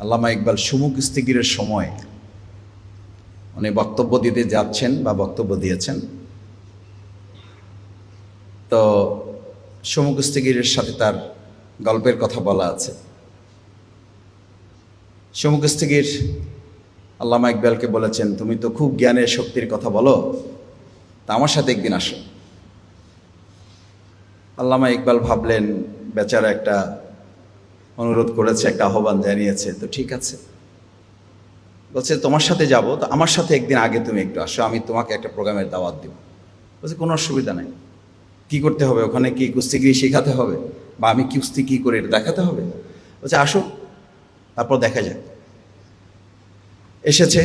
আল্লামা ইকবাল সুমুখ-ইস্তিগিরের সময় উনি বক্তব্য দিতে যাচ্ছেন বা বক্তব্য দিয়েছেন। তো সুমুখ-ইস্তিগিরের সাথে তার গল্পের কথা বলা আছে। সুমুখ-ইস্তিগির আল্লামা ইকবালকে বলেছেন, তুমি তো খুব জ্ঞানের শক্তির কথা বলো, তা আমার সাথে একদিন আসো। আল্লামা ইকবাল ভাবলেন বেচারা একটা অনুরোধ করেছে, একটা আহ্বান জানিয়েছে, তো ঠিক আছে। বলছে তোমার সাথে যাব, তো আমার সাথে একদিন আগে তুমি একটু আসো, আমি তোমাকে একটা প্রোগ্রামের দাওয়াত দিব। বলছে কোনো অসুবিধা নেই। কি করতে হবে ওখানে? কি কুস্তিগিরি শেখাতে হবে বা আমি কুস্তি কী করে এটা দেখাতে হবে? বলছে আসো, তারপর দেখা যাক। এসেছে,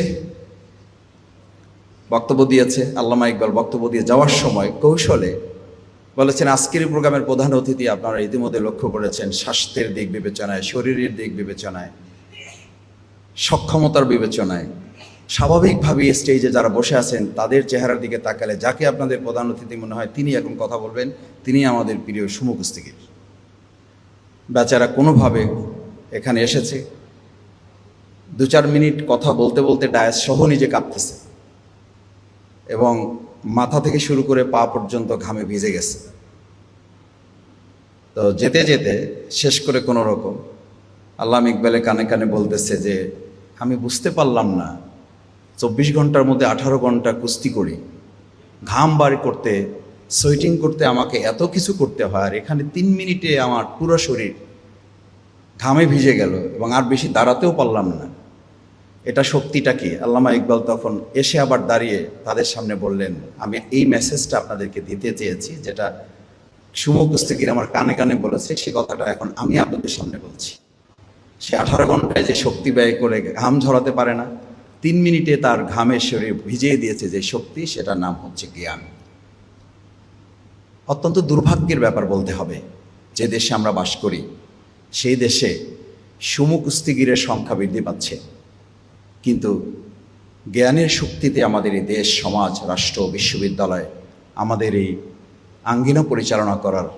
বক্তব্য দিয়েছে। আল্লামা ইকবাল বক্তব্য দিয়ে যাওয়ার সময় কৌশলে বলেছেন, আজকের প্রোগ্রামের প্রধান অতিথি আপনারা ইতিমধ্যে লক্ষ্য করেছেন, স্বাস্থ্যের দিক বিবেচনায়, শরীরের দিক বিবেচনায়, সক্ষমতার বিবেচনায় স্বাভাবিকভাবেই স্টেজে যারা বসে আছেন তাদের চেহারার দিকে তাকালে যাকে আপনাদের প্রধান অতিথি মনে হয় তিনি এখন কথা বলবেন, তিনি আমাদের প্রিয় সুমুখ-ইস্তিগির। বেচারা কোনোভাবে এখানে এসেছে, 2-4 মিনিট কথা বলতে বলতে ডায়াস সহ নিজে কাঁপতেছে এবং মাথা থেকে শুরু করে পা পর্যন্ত ঘামে ভিজে গেছে। তো যেতে যেতে শেষ করে কোনো রকম আল্লামা ইকবালের কানে কানে বলতেছে যে আমি বুঝতে পারলাম না, 24 ঘন্টার মধ্যে 18 ঘন্টা কুস্তি করি, ঘাম বার করতে, সোয়েটিং করতে আমাকে এত কিছু করতে হয়, আর এখানে 3 মিনিটে আমার পুরো শরীর ঘামে ভিজে গেল এবং আর বেশি দাঁড়াতেও পারলাম না। এটা শক্তিটা কি? আল্লামা ইকবাল তখন এসে আবার দাঁড়িয়ে তাদের সামনে বললেন, আমি এই মেসেজটা আপনাদেরকে দিতে চেয়েছি, যেটা সুমুখ-ইস্তিগির আমার কানে কানে বলেছে, সে কথাটা এখন আমি আপনাদের সামনে বলছি। সে 18 ঘন্টায় যে শক্তি ব্যয় করে ঘাম ঝরাতে পারে না, 3 মিনিটে তার ঘামের শরীর ভিজিয়ে দিয়েছে যে শক্তি, সেটার নাম হচ্ছে জ্ঞান। অত্যন্ত দুর্ভাগ্যের ব্যাপার বলতে হবে, যে দেশে আমরা বাস করি সেই দেশে সুমুখ-ইস্তিগিরের সংখ্যা বৃদ্ধি পাচ্ছে, কিন্তু জ্ঞানের শক্তিতে আমাদের এই দেশ, সমাজ, রাষ্ট্র, বিশ্ববিদ্যালয়, আমাদের এই আঙ্গিনা পরিচালনা করার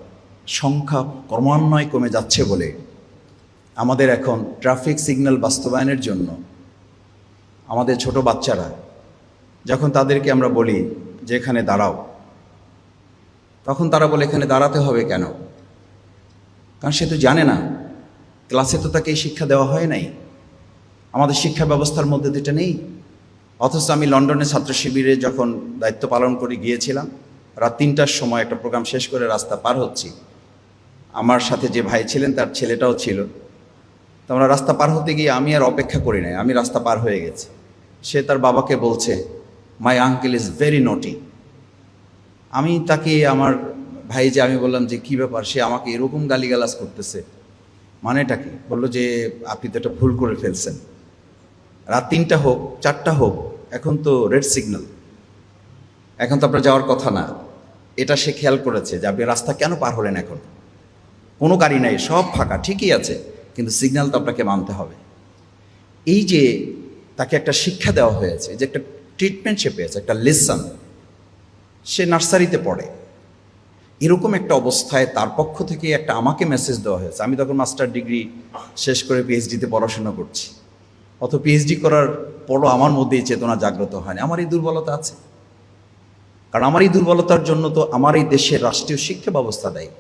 সংখ্যা ক্রমান্বয়ে কমে যাচ্ছে বলে আমাদের এখন ট্রাফিক সিগন্যাল বাস্তবায়নের জন্য আমাদের ছোট বাচ্চারা যখন তাদেরকে আমরা বলি যে এখানে দাঁড়াও, তখন তারা বলে এখানে দাঁড়াতে হবে কেন? কারণ সে তো জানে না, ক্লাসে তো তাকে এই শিক্ষা দেওয়া হয় নাই, আমাদের শিক্ষা ব্যবস্থার মধ্যে এটা নেই। অথচ আমি লন্ডনে ছাত্র শিবিরে যখন দায়িত্ব পালন করে গিয়েছিলাম, রাত 3টার সময় একটা প্রোগ্রাম শেষ করে রাস্তা পার হচ্ছি, আমার সাথে যে ভাই ছিলেন তার ছেলেটাও ছিল। তো আমরা রাস্তা পার হতে গিয়ে আমি আর অপেক্ষা করি নাই, আমি রাস্তা পার হয়ে গেছি। সে তার বাবাকে বলছে, মাই আঙ্কেল ইজ ভেরি নটি। আমি তাকে, আমার ভাই যে, আমি বললাম যে কী ব্যাপার, সে আমাকে এরকম গালিগালাজ করতেছে, মানেটা কি? বললো যে আপনি তো এটা ভুল করে ফেলছেন, রাত 3টা হোক 4টা হোক, এখন তো রেড সিগন্যাল, এখন তো আপনার যাওয়ার কথা না। এটা সে খেয়াল করেছে যে আপনি রাস্তা কেন পার হলেন, এখন কোনো গাড়ি নাই, সব ফাঁকা, ঠিকই আছে, কিন্তু সিগন্যাল তো আপনাকে মানতে হবে। এই যে তাকে একটা শিক্ষা দেওয়া হয়েছে, যে একটা ট্রিটমেন্ট সে পেয়েছে, একটা লেসন, সে নার্সারিতে পড়ে, এরকম একটা অবস্থায় তার পক্ষ থেকে একটা আমাকে মেসেজ দেওয়া হয়েছে। আমি তখন মাস্টার ডিগ্রি শেষ করে পিএইচডিতে পড়াশোনা করছি, অত পিএইচডি করার পরও আমার মধ্যে এই চেতনা জাগ্রত হয়নি। আমার এই দুর্বলতা আছে, কারণ আমার এই দুর্বলতার জন্য তো আমার এই দেশের রাষ্ট্রীয় শিক্ষা ব্যবস্থা দায়ী।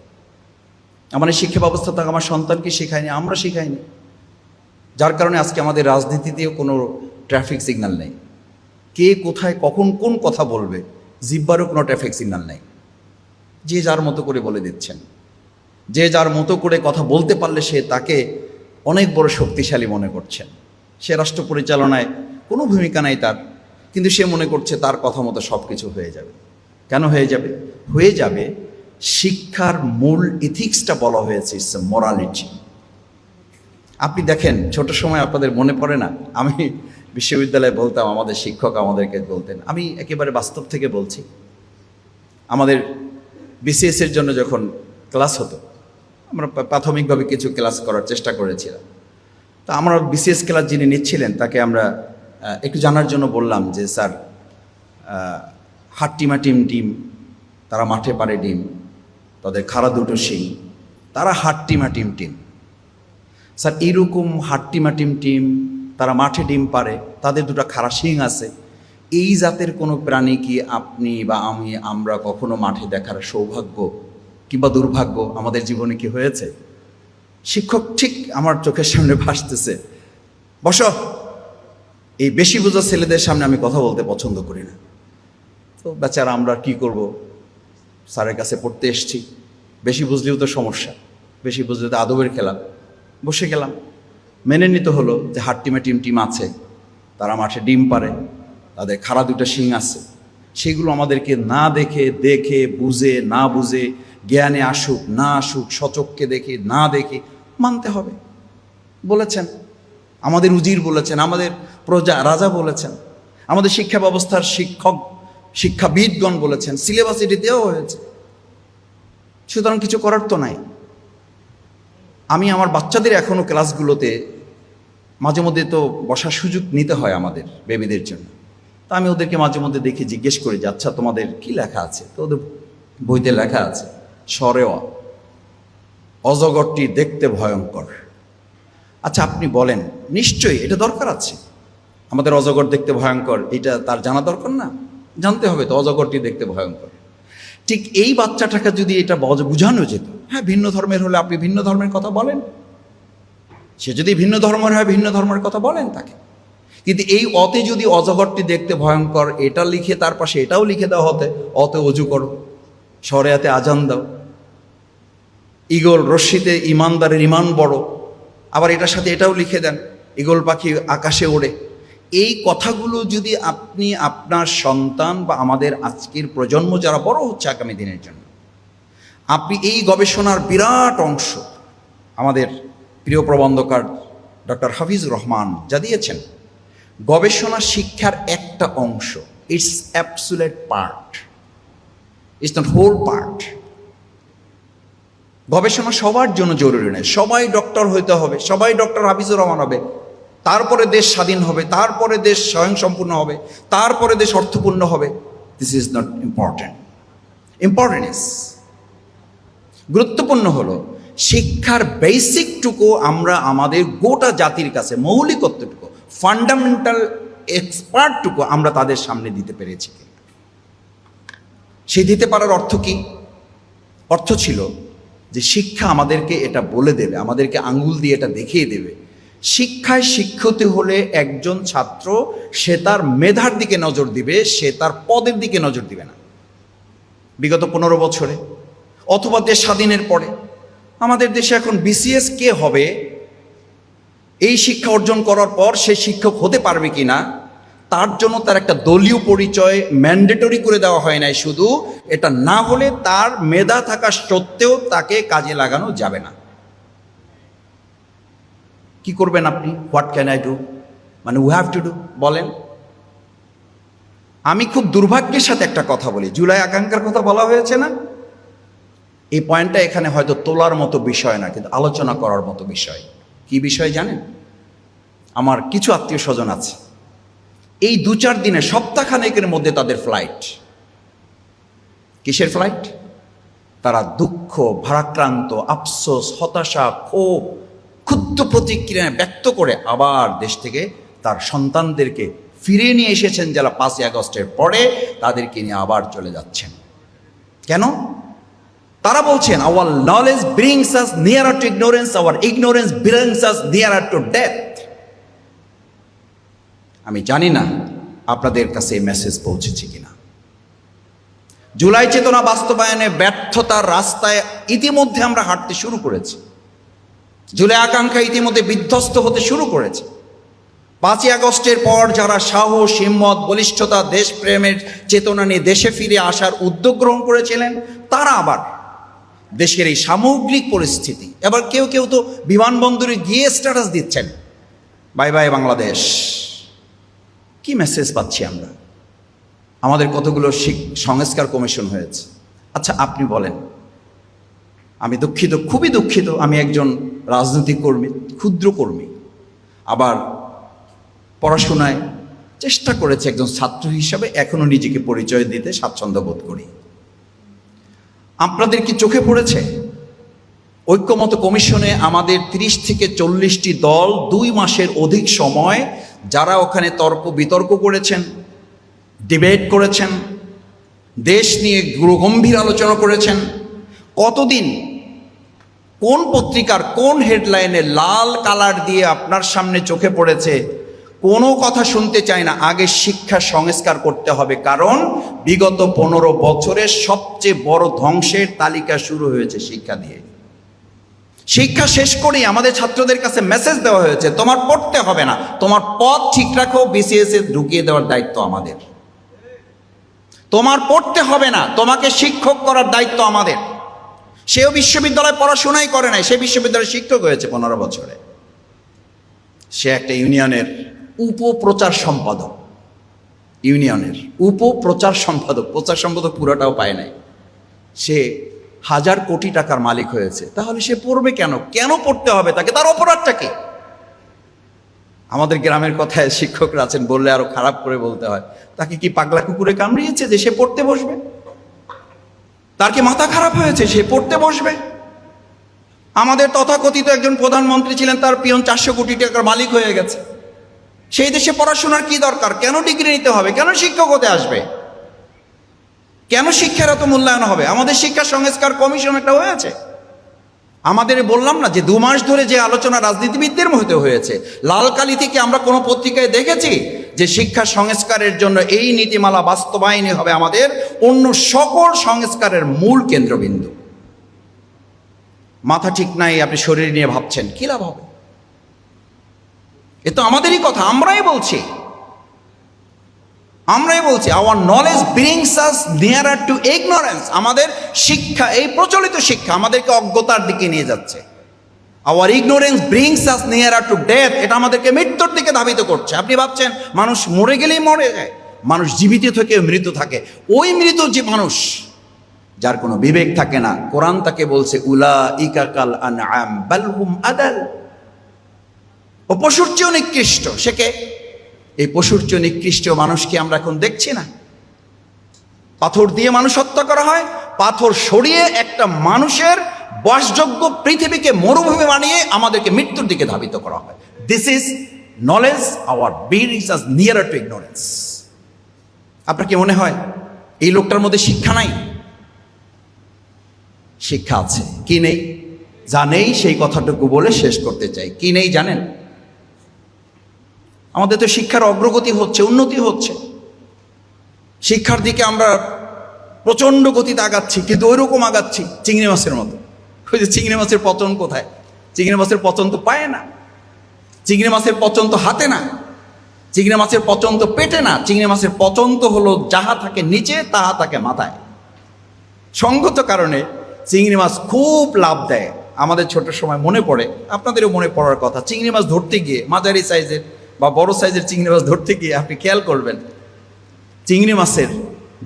আমার এই শিক্ষা ব্যবস্থা তো আমার সন্তানকে শেখায়নি, আমরা শেখাইনি, যার কারণে আজকে আমাদের রাজনীতিতেও কোনো ট্রাফিক সিগন্যাল নেই। কে কোথায় কখন কোন কথা বলবে, জিব্বারও কোনো ট্রাফিক সিগন্যাল নেই। যে যার মতো করে বলে দিচ্ছেন, যে যার মতো করে কথা বলতে পারলে সে তাকে অনেক বড় শক্তিশালী মনে করছেন। সে রাষ্ট্র পরিচালনায় কোনো ভূমিকা নাই তার, কিন্তু সে মনে করছে তার কথা মতো সব কিছু হয়ে যাবে। কেন হয়ে যাবে? হয়ে যাবে, শিক্ষার মূল ইথিক্সটা বলা হয়েছে, ইটস এ মোরালিটি। আপনি দেখেন, ছোট সময় আপনাদের মনে পড়ে না, আমি বিশ্ববিদ্যালয়ে বলতাম, আমাদের শিক্ষক আমাদেরকে বলতেন, আমি একেবারে বাস্তব থেকে বলছি, আমাদের বিসিএসের জন্য যখন ক্লাস হতো, আমরা প্রাথমিকভাবে কিছু ক্লাস করার চেষ্টা করেছিলাম। তো আমরা বিসিএস ক্লাস যিনি নিচ্ছিলেন তাকে আমরা একটু জানার জন্য বললাম যে স্যার, হাট্টিমা টিম, তারা মাঠে পারে ডিম, তাদের খাড়া দুটো শিং, তারা হাট্টিমা টিম। স্যার এইরকম হাট্টিমা টিম তারা মাঠে ডিম পারে, তাদের দুটো খাড়া শিং আছে, এই জাতের কোনো প্রাণী কি আপনি বা আমরা কখনো মাঠে দেখার সৌভাগ্য কিংবা দুর্ভাগ্য আমাদের জীবনে কি হয়েছে? শিক্ষক ঠিক আমার চোখের সামনে ভাসতেছে, বসো। এই বেশি বোঝা ছেলেদের সামনে আমি কথা বলতে পছন্দ করি না। তো বেচারা আমরা কি করব, স্যারের কাছে পড়তে এসছি, বেশি বুঝলেও তো সমস্যা, বেশি বুঝলে তো আদবের খেলা। বসে গেলাম, মেনে নিতে হলো যে হাট্টিমা টিম আছে, তারা মাঠে ডিম পারে, তাদের খাড়া দুটো শিং আছে, সেগুলো আমাদেরকে না দেখে বুঝে না বুঝে, জ্ঞানে আসুক না আসুক, সচক্ষে দেখে না দেখে মানতে হবে। বলেছেন আমাদের উজির, বলেছেন আমাদের রাজা বলেছেন, আমাদের শিক্ষা ব্যবস্থার শিক্ষাবিদগণ বলেছেন, সিলেবাস এটি দেওয়া হয়েছে। সুতরাং কিছু করার তো নাই। আমি আমার বাচ্চাদের এখনও ক্লাসগুলোতে মাঝে মধ্যে তো বসার সুযোগ নিতে হয় আমাদের বেবিদের জন্য, তা আমি ওদেরকে মাঝে মধ্যে দেখে জিজ্ঞেস করি যে আচ্ছা তোমাদের কি লেখা আছে? তো ওদের বইতে লেখা আছে সরেওয়া, অজগরটি দেখতে ভয়ঙ্কর। আচ্ছা আপনি বলেন, নিশ্চয়ই এটা দরকার আছে, আমাদের অজগর দেখতে ভয়ঙ্কর এটা তার জানা দরকার না? জানতে হবে তো অজগরটি দেখতে ভয়ঙ্কর। ঠিক এই বাচ্চাটাকে যদি এটা বোঝানো যেত, হ্যাঁ ভিন্ন ধর্মের হলে আপনি ভিন্ন ধর্মের কথা বলেন, সে যদি ভিন্ন ধর্মের হয় ভিন্ন ধর্মের কথা বলেন তাকে। কিন্তু এই অতে যদি অজগরটি দেখতে ভয়ঙ্কর এটা লিখে তার পাশে এটাও লিখে দেওয়া হতে, অতে অজু করো, শরিয়াতে আজান দাও, ঈগল রশ্মিতে ইমানদারের ইমান বড়, আবার এটার সাথে এটাও লিখে দেন ঈগল পাখি আকাশে ওড়ে। এই কথাগুলো যদি আপনি আপনার সন্তান বা আমাদের আজকের প্রজন্ম যারা বড় হচ্ছে আগামী দিনের জন্য, আপনি এই গবেষণার বিরাট অংশ আমাদের প্রিয় প্রবন্ধকার ডক্টর হাফিজুর রহমান যা দিয়েছেন, গবেষণা শিক্ষার একটা অংশ, it's absolute part, it's not whole part. গবেষণা সবার জন্য জরুরি নয়, সবাই ডক্টর হইতে হবে, সবাই ডক্টর হাফিজুর রহমান হবে, তারপরে দেশ স্বাধীন হবে, তারপরে দেশ স্বয়ংসম্পূর্ণ হবে, তারপরে দেশ অর্থপূর্ণ হবে। This is not important. Important is, গুরুত্বপূর্ণ হলো শিক্ষার বেসিকটুকু আমরা আমাদের গোটা জাতির কাছে, মৌলিকত্বটুকু, ফান্ডামেন্টাল এক্সপার্টটুকু আমরা তাদের সামনে দিতে পেরেছি। সেই দিতে পারার অর্থ কি? অর্থ ছিল যে শিক্ষা আমাদেরকে এটা বলে দেবে, আমাদেরকে আঙ্গুল দিয়ে এটা দেখিয়ে দেবে, শিক্ষায় শিক্ষিত হলে একজন ছাত্র সে তার মেধার দিকে নজর দিবে, সে তার পদের দিকে নজর দিবে না। বিগত 15 বছরে অথবা দেশ স্বাধীনের পরে আমাদের দেশে এখন বিসিএস কে হবে, এই শিক্ষা অর্জন করার পর সে শিক্ষক হতে পারবে কিনা, তার জন্য তার একটা দলীয় পরিচয় ম্যান্ডেটরি করে দেওয়া হয় নাই। শুধু এটা না হলে তার মেধা থাকা সত্ত্বেও তাকে কাজে লাগানো যাবে না। কি করবেন আপনি? হোয়াট ক্যান আই ডু, মানে উই হ্যাভ টু ডু, বলেন। আমি খুব দুর্ভাগ্যের সাথে একটা কথা বলি, জুলাই আকাঙ্ক্ষার কথা বলা হয়েছে না, এই পয়েন্টটা এখানে হয়তো তোলার মতো বিষয় না, কিন্তু আলোচনা করার মতো বিষয়। কি বিষয় জানেন? আমার কিছু আত্মীয় স্বজন আছে, এই 2-4 দিনে সপ্তাহখানেকের মধ্যে তাদের ফ্লাইট। কিসের ফ্লাইট? তারা দুঃখ, ভারাক্রান্ত, আফসোস, হতাশা, ক্ষোভ, ক্ষুদ্র প্রতিক্রিয়া ব্যক্ত করে আবার দেশ থেকে তার সন্তানদেরকে ফিরিয়ে নিয়ে এসেছেন, যারা 5ই আগস্টের পরে তাদেরকে নিয়ে আবার চলে যাচ্ছেন। কেন? তারা বলছেন our knowledge brings us nearer to ignorance, our ignorance brings us nearer to death। আমি জানি না আপনাদের কাছে এই মেসেজ পৌঁছেছে কিনা। জুলাই চেতনা বাস্তবায়নে ব্যর্থতার রাস্তায় ইতিমধ্যে আমরা হাঁটতে শুরু করেছি। জুলাই আকাঙ্ক্ষা ইতিমধ্যে বিধ্বস্ত হতে শুরু করেছে। 5ই আগস্টের পর যারা সাহস, হিম্মত, বলিষ্ঠতা, দেশপ্রেমের চেতনা নিয়ে দেশে ফিরে আসার উদ্যোগ গ্রহণ করেছিলেন, তারা আবার দেশের এই সামগ্রিক পরিস্থিতি, এবার কেউ কেউ তো বিমানবন্দরে গিয়ে স্ট্যাটাস দিচ্ছেন, বাই বাই বাংলাদেশ। কি মেসেজ পাচ্ছি আমরা? আমাদের কতগুলো সংস্কার কমিশন হয়েছে। আচ্ছা আপনি বলেন, আমি দুঃখিত, খুবই দুঃখিত, আমি একজন রাজনৈতিক কর্মী, ক্ষুদ্র কর্মী, আবার পড়াশোনায় চেষ্টা করেছি একজন ছাত্র হিসাবে, এখনো নিজেকে পরিচয় দিতে স্বাচ্ছন্দ্য বোধ করি। আপনাদের কি চোখে পড়েছে ঐক্যমত্য কমিশনে আমাদের 30 থেকে 40টি দল 2 মাসের অধিক সময় যারা ওখানে তর্ক বিতর্ক করেছেন, ডিবেট করেছেন, দেশ নিয়ে গম্ভীর আলোচনা করেছেন। কতদিন কোন পত্রিকার কোন হেডলাইনে লাল কালার দিয়ে আপনার সামনে চোখে পড়েছে? কোনো কথা শুনতে চায় না, আগে শিক্ষা সংস্কার করতে হবে, কারণ বিগত 15 বছরের সবচেয়ে বড় ধ্বংসের তালিকা শুরু হয়েছে শিক্ষা দিয়ে। শিক্ষা শেষ করেই আমাদের ছাত্রদের কাছে মেসেজ দেওয়া হয়েছে, তোমার পড়তে হবে না, তোমার পথ ঠিক রাখো, বিসিএস এ ঢুকিয়ে দেওয়ার দায়িত্ব আমাদের। তোমার পড়তে হবে না, তোমাকে শিক্ষক করার দায়িত্ব আমাদের। সেও বিশ্ববিদ্যালয়ে পড়াশোনাই করে নাই, সে বিশ্ববিদ্যালয়ের শিক্ষক হয়েছে 15 বছরে। সে একটা ইউনিয়নের উপপ্রচার সম্পাদক, ইউনিয়নের উপপ্রচার সম্পাদক, প্রচার সম্পাদক পুরোটাও পায় নাই। সে 1000 কোটি টাকার মালিক হয়েছে, তাহলে সে পড়বে কেন? কেন পড়তে হবে তাকে? তার অপরাধটা কি? আমাদের গ্রামের কথায় শিক্ষকরা আছেন, বললে আরো খারাপ করে বলতে হয়, তাকে কি পাগলা কুকুরে কামড়িয়েছে যে সে পড়তে বসবে? তার কি মাথা খারাপ হয়েছে সে পড়তে বসবে? আমাদের তথাকথিত একজন প্রধানমন্ত্রী ছিলেন, তার পিয়ন 400 কোটি টাকার মালিক হয়ে গেছে। সেই দেশে পড়াশোনার কি দরকার? কেন ডিগ্রি নিতে হবে? কেন শিক্ষক হতে আসবে? কেন শিক্ষার এত মূল্যায়ন হবে? আমাদের শিক্ষা সংস্কার কমিশন একটা হয়েছে, আমাদের বললাম না যে 2 মাস ধরে যে আলোচনা রাজনীতিবিদদের মধ্যে হয়েছে, লালকালি থেকে আমরা কোনো পত্রিকায় দেখেছি যে শিক্ষা সংস্কারের জন্য এই নীতিমালা বাস্তবায়নই হবে আমাদের অন্য সকল সংস্কারের মূল কেন্দ্রবিন্দু। মাথা ঠিক নাই, আপনি শরীর নিয়ে ভাবছেন, কি লাভ হবে? এ তো আমাদেরই কথা, আমরাই বলছি। Hour knowledge brings us nearer to ignorance. আমাদের শিক্ষা, এই প্রচলিত শিক্ষা আমাদেরকে অজ্ঞতার দিকে নিয়ে যাচ্ছে। Hour ignorance brings us nearer to death, এটা আমাদেরকে মৃত্যুর দিকে ধাবিত করছে। আপনি ভাবছেন মানুষ মরে গেলেই মরে যায়? মানুষ জীবিত থেকে মৃত থাকে। ওই মৃত যে মানুষ, যার কোনো বিবেক থাকে না, কোরআন তাকে বলছে উলাইকা কাল আনআম বাল হুম আদাল। ও পশুর চেয়েও নিকৃষ্ট। সে কে? এই পশুর চেয়ে নিকৃষ্ট মানুষকে আমরা এখন দেখছি না? পাথর দিয়ে মানুষ হত্যা করা হয়, পাথর সরিয়ে একটা মানুষের বাসযোগ্য পৃথিবীকে মরুভূমি বানিয়ে আমাদেরকে মৃত্যুর দিকে ধাবিত করা হয়। This is knowledge our brings us nearer to ignorance. আপনার কি মনে হয় এই লোকটার মধ্যে শিক্ষা নাই? শিক্ষা আছে। কি নেই? যা নেই সেই কথাটুকু বলে শেষ করতে চাই। কি নেই জানেন? আমাদের তো শিক্ষার অগ্রগতি হচ্ছে, উন্নতি হচ্ছে, শিক্ষার দিকে আমরা প্রচণ্ড গতিতে আগাচ্ছি, কিন্তু ওই রকম আগাচ্ছি চিংড়ি মাছের মতো। ওই যে চিংড়ি মাছের পচন কোথায়? চিংড়ি মাছের পচন তো পায় না, চিংড়ি মাছের পচন তো হাতে না, চিংড়ি মাছের পচন তো পেটে না, চিংড়ি মাছের পচন তো হলো যাহা থাকে নিচে তাহা থাকে মাথায়। সঙ্গত কারণে চিংড়ি মাছ খুব লাভ দেয়। আমাদের ছোট সময় মনে পড়ে, আপনাদেরও মনে পড়ার কথা, চিংড়ি মাছ ধরতে গিয়ে, মাঝারি সাইজের বা বড় সাইজের চিংড়ি মাছ ধরতে গিয়ে আপনি খেয়াল করবেন, চিংড়ি মাছের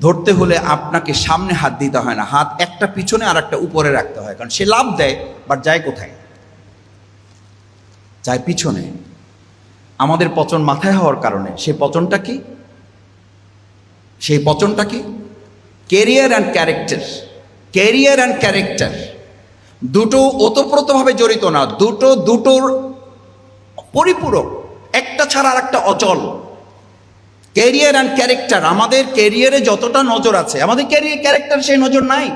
ধরতে হলে আপনাকে সামনে হাত দিতে হয় না, হাত একটা পিছনে আর একটা উপরে রাখতে হয়, কারণ সে লাভ দেয়, বাট যায় কোথায়? যায় পিছনে। আমাদের পচন মাথায় হওয়ার কারণে সেই পচনটা কি? সেই পচনটা কি? Career and character. Career and character দুটো ওতপ্রোতভাবে জড়িত না, দুটোর পরিপূরক, একটা ছাড়া আর একটা অচল। ক্যারিয়ার অ্যান্ড ক্যারেক্টার, আমাদের ক্যারিয়ারে যতটা নজর আছে, আমাদের ক্যারিয়ার ক্যারেক্টার সেই নজর নাই,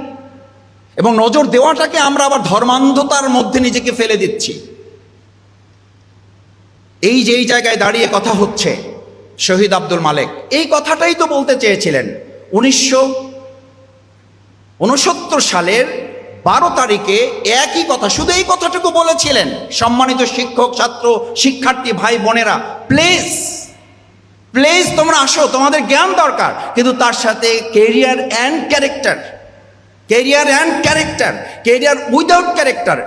এবং নজর দেওয়াটাকে আমরা আবার ধর্মান্ধতার মধ্যে নিজেকে ফেলে দিচ্ছি। এই যে এই জায়গায় দাঁড়িয়ে কথা হচ্ছে, শহীদ আব্দুল মালেক এই কথাটাই তো বলতে চেয়েছিলেন 1969 সালের 12 তারিখে একই কথা, শুধু এই কথাটুকু বলেছিলেন, সম্মানিত শিক্ষক, ছাত্র, শিক্ষার্থী ভাই বোনেরা, প্লিজ প্লিজ তোমরা আসো, তোমাদের জ্ঞান দরকার, কিন্তু তার সাথে career and character. Career and character, career without character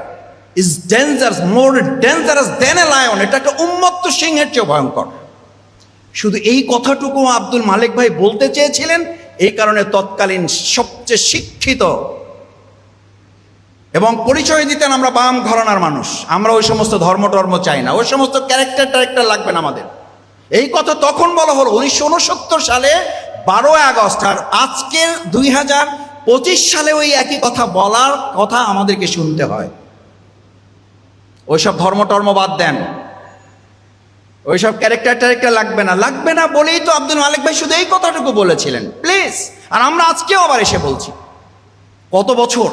is dangerous, more dangerous than a lion. এটা একটা উন্মত্ত সিংহের চেয়ে ভয়ঙ্কর। শুধু এই কথাটুকু আব্দুল মালেক ভাই বলতে চেয়েছিলেন, এই কারণে তৎকালীন সবচেয়ে শিক্ষিত এবং পরিচয় দিতেন আমরা বাম ঘরানার মানুষ, আমরা ওই সমস্ত ধর্ম চাই না, ওই সমস্ত ক্যারেক্টার লাগবে না আমাদের। এই কথা তখন বলা হলো 1969 সালে 12 আগস্ট, আর আজকের 2025 সালে ওই একই কথা বলার কথা আমাদেরকে শুনতে হয়। ওইসব ধর্ম বাদ দেন, ওইসব ক্যারেক্টার লাগবে না বলেই তো আব্দুল মালিক ভাই শুধু এই কথাটুকু বলেছিলেন, প্লিজ। আর আমরা আজকেও আবার এসে বলছি, কত বছর,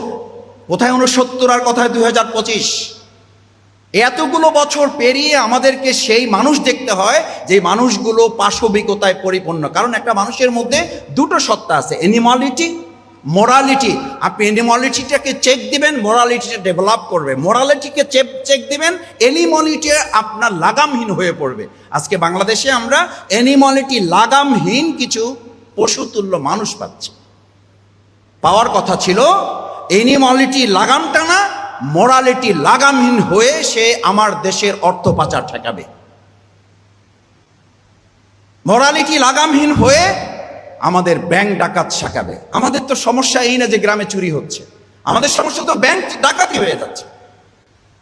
কোথায় 69 আর কোথায় 2025, এতগুলো বছর পেরিয়ে আমাদেরকে সেই মানুষ দেখতে হয় যে মানুষগুলো পাশবিকতায় পরিপূর্ণ। কারণ একটা মানুষের মধ্যে দুটো সত্তা আছে, অ্যানিমালিটি, মোরালিটি। আপনি অ্যানিমালিটিটাকে চেক দিবেন, মোরালিটিটা ডেভেলপ করবে। মোরালিটিকে চেক দিবেন, অ্যানিমালিটি আপনার লাগামহীন হয়ে পড়বে। আজকে বাংলাদেশে আমরা অ্যানিমালিটি লাগামহীন কিছু পশুতুল্য মানুষ পাচ্ছি। পাওয়ার কথা ছিল অ্যানিমালিটি লাগাম টানা, মোরালিটি লাগামহীন হয়ে সে আমার দেশের অর্থ পাচার ঠেকাবে। মোরালিটি লাগামহীন হয়ে আমাদের ব্যাংক ডাকাত ঠেকাবে। আমাদের তো সমস্যা এই না যে গ্রামে চুরি হচ্ছে, আমাদের সমস্যা তো ব্যাংক ডাকাতি হয়ে যাচ্ছে,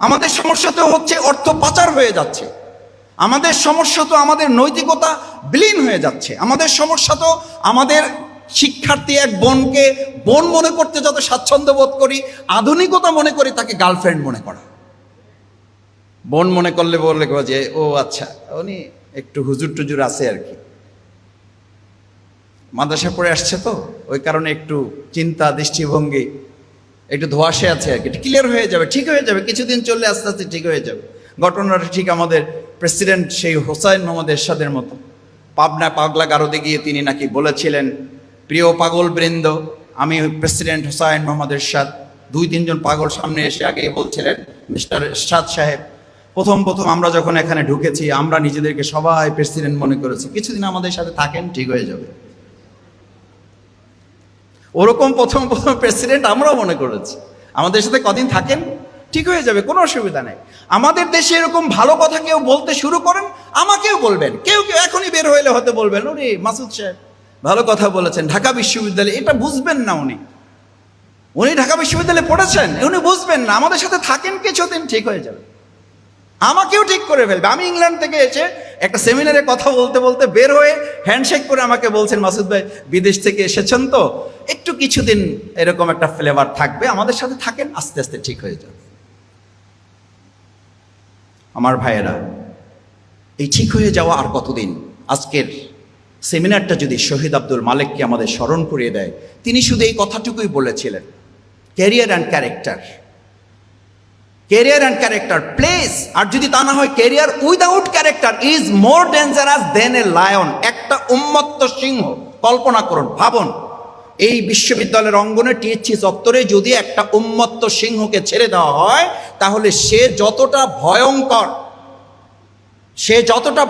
আমাদের সমস্যা তো হচ্ছে অর্থ পাচার হয়ে যাচ্ছে, আমাদের সমস্যা তো আমাদের নৈতিকতা বিলীন হয়ে যাচ্ছে, আমাদের সমস্যা তো আমাদের শিক্ষার্থী এক বোনকে বোন মনে করতে যত স্বাচ্ছন্দ্য বোধ করি, আধুনিকতা মনে করি তাকে গার্লফ্রেন্ড মনে করা। বোন মনে করলে বললে যে ও আচ্ছা উনি একটু হুজুর টুজুর আছে আর কি, মাদ্রাসা পড়ে আসছে তো ওই কারণে একটু চিন্তা দৃষ্টিভঙ্গি একটু ধোঁয়াশে আছে আর কি, ক্লিয়ার হয়ে যাবে, ঠিক হয়ে যাবে, কিছুদিন চললে আস্তে আস্তে ঠিক হয়ে যাবে। ঘটনাটা ঠিক আমাদের প্রেসিডেন্ট সেই হোসাইন মোহাম্মদ এরশাদের মতো। পাবনা পাগলা গারদে গিয়ে তিনি নাকি বলেছিলেন, প্রিয় পাগল বৃন্দ, আমি প্রেসিডেন্ট হোসাইন মোহাম্মদ এরশাদ। 2-3 জন পাগল সামনে এসে আগে বলছিলেন, মিস্টার এরশাদ সাহেব, প্রথম আমরা যখন এখানে ঢুকেছি আমরা নিজেদেরকে সবাই প্রেসিডেন্ট মনে করেছি, কিছুদিন আমাদের সাথে থাকেন, ঠিক হয়ে যাবে। ওরকম প্রথম প্রেসিডেন্ট আমরাও মনে করেছি, আমাদের সাথে কদিন থাকেন, ঠিক হয়ে যাবে, কোনো অসুবিধা নেই। আমাদের দেশে এরকম ভালো কথা কেউ বলতে শুরু করেন, আমাকেও বলবেন, কেউ এখনই বের হইলে হতে বলবেন, ওরে মাসুদ সাহেব ভালো কথা বলেছেন, ঢাকা বিশ্ববিদ্যালয়ে। এটা বুঝবেন না উনি ঢাকা বিশ্ববিদ্যালয়ে পড়েছেন, উনি বুঝবেন না। আমাদের সাথে থাকেন কিছুদিন, ঠিক হয়ে যাবে, আমাকেও ঠিক করে ফেলবে। আমি ইংল্যান্ড থেকে এসে একটা সেমিনারে কথা বলতে বলতে বের হয়ে হ্যান্ডশেক করে আমাকে বলছেন, মাসুদ ভাই বিদেশ থেকে এসেছেন তো একটু কিছুদিন এরকম একটা ফ্লেভার থাকবে, আমাদের সাথে থাকেন, আস্তে আস্তে ঠিক হয়ে যাবে। আমার ভাইয়েরা, এই ঠিক হয়ে যাওয়া আর কতদিন? আজকের সেমিনারটা যদি শহীদ আব্দুল মালিককে আমাদের স্মরণ করিয়ে দেয়, তিনি শুধু এই কথাটুকুই বলেছিলেন, career and character, career and character place. আর যদি তা না হয়, career without character is more dangerous than a lion. একটা উন্মত্ত সিংহ, কল্পনা করুন, ভাবুন, এই বিশ্ববিদ্যালয়ের অঙ্গনে টিএসসি চত্বরে যদি একটা উন্মত্ত সিংহকে ছেড়ে দেওয়া হয়, তাহলে সে যতটা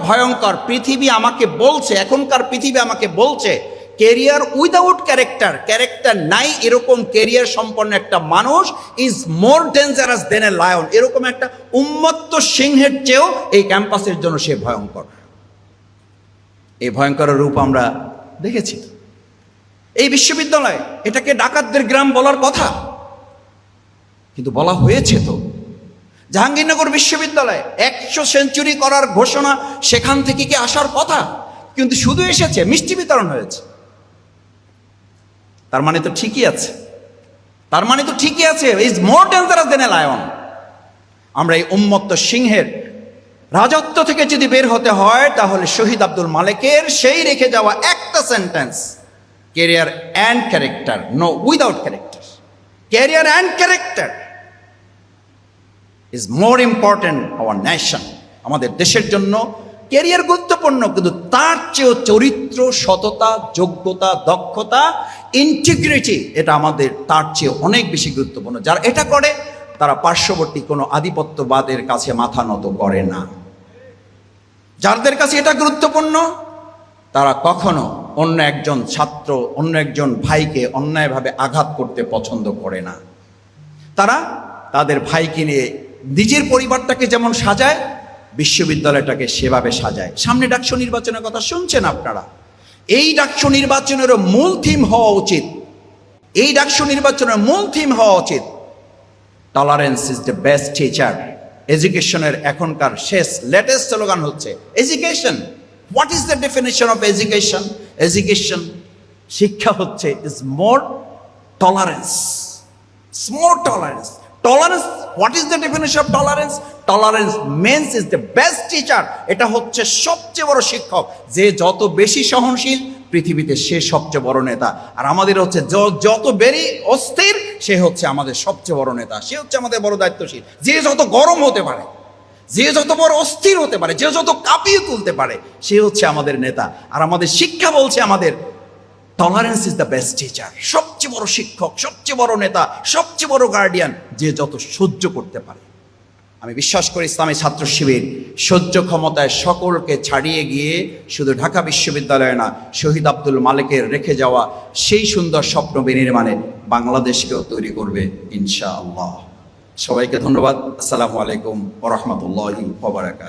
ভয়ঙ্কর, পৃথিবী আমাকে বলছে, এখনকার পৃথিবী আমাকে বলছে, ক্যারিয়ার উইদাউট ক্যারেক্টার নাই এরকম ক্যারিয়ার সম্পন্ন একটা মানুষ is more dangerous than a lion. এরকম একটা উন্মত্ত সিংহের চেয়েও এই ক্যাম্পাসের জন্য সে ভয়ঙ্কর। এই ভয়ঙ্কর রূপ আমরা দেখেছি। এই বিশ্ববিদ্যালয়, এটাকে ডাকাতদের গ্রাম বলার কথা, কিন্তু বলা হয়েছে তো। জাহাঙ্গীরনগর বিশ্ববিদ্যালয় 100 সেঞ্চুরি করার ঘোষণা সেখান থেকে কি আসার কথা, কিন্তু শুধু এসেছে, মিষ্টি বিতরণ হয়েছে। তার মানে তো ঠিকই আছে, is more dangerous than a lion. আমরা এই উন্মত্ত সিংহের রাজত্ব থেকে যদি বের হতে হয়, তাহলে শহীদ আব্দুল মালিকের সেই রেখে যাওয়া একটা sentence, career and character, no without character, career and character is more important our nation. আমাদের দেশের জন্য ক্যারিয়ার গুরুত্বপূর্ণ, কিন্তু তার চেয়েও চরিত্র, সততা, যোগ্যতা, দক্ষতা, ইন্টিগ্রিটি, এটা আমাদের তার চেয়ে অনেক বেশি গুরুত্বপূর্ণ। যারা এটা করে তারা পার্শ্ববর্তী কোনো আধিপত্যবাদের কাছে মাথা নত করে না। যাদের কাছে এটা গুরুত্বপূর্ণ, তারা কখনো অন্য একজন ছাত্র, অন্য একজন ভাইকে অন্যায়ভাবে আঘাত করতে পছন্দ করে না। তারা তাদের ভাইকে নিয়ে নিজের পরিবারটাকে যেমন সাজায়, বিশ্ববিদ্যালয়টাকে সেভাবে সাজায়। সামনে ডাকসু নির্বাচনের কথা শুনছেন আপনারা, এই ডাকসু নির্বাচনের মূল থিম হওয়া উচিত, tolerance is the best teacher. এডুকেশনের এখনকার লেটেস্ট স্লোগান হচ্ছে education. What is the definition of education? শিক্ষা হচ্ছে is more tolerance. Tolerance, what is the definition of tolerance? Tolerance means is the best teacher. এটা হচ্ছে সবচেয়ে বড় শিক্ষক। যে যত বেশি সহনশীল পৃথিবীতে সে সবচেয়ে বড় নেতা। আর আমাদের হচ্ছে যত বেশি অস্থির সে হচ্ছে আমাদের সবচেয়ে বড় নেতা, সে হচ্ছে আমাদের বড় দায়িত্বশীল। যে যত গরম হতে পারে, যে যত বড় অস্থির হতে পারে, যে যত কাঁপিয়ে তুলতে পারে, সে হচ্ছে আমাদের নেতা। আর আমাদের শিক্ষা বলছে আমাদের tolerance is the best teacher. সবচেয়ে বড় শিক্ষক, সবচেয়ে বড় নেতা, সবচেয়ে বড় গার্ডিয়ান যে যত সহ্য করতে পারে। আমি বিশ্বাস করি ইসলামী ছাত্র শিবির সহ্য ক্ষমতায় সকলকে ছাড়িয়ে গিয়ে শুধু ঢাকা বিশ্ববিদ্যালয়ে না, শহীদ আব্দুল মালেকের রেখে যাওয়া সেই সুন্দর স্বপ্ন বিনির্মাণে বাংলাদেশকেও তৈরি করবে ইনশাআল্লাহ। সবাইকে ধন্যবাদ। আসসালামু আলাইকুম ওয়া রাহমাতুল্লাহি ওয়া বারাকাতুহু।